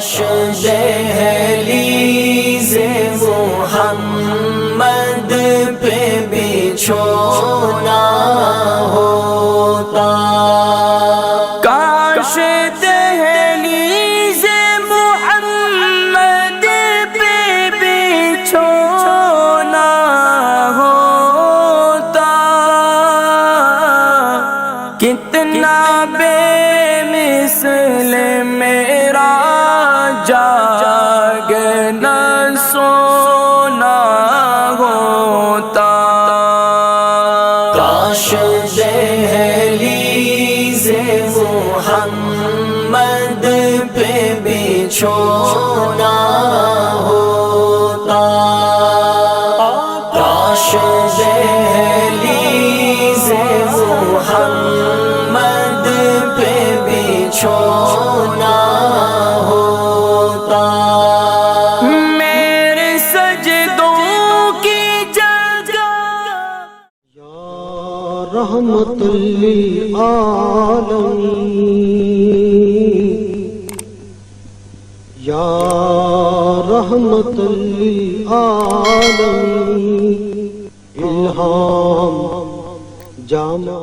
کاش دہلیز محمد پہ بچھونا ہوتا، کاش دہلیز محمد پہ بچھونا ہوتا، کتنا بے مثل میرا جاگنا سونا ہوتا، کاش دہلیز محمد پہ بچھونا ہوتا، کاش دہلیز محمد پہ بچھونا ہوتا، میرے سجدوں کی جگہ رحمت للعالمین، یا رحمت للعالمین، الہام جامع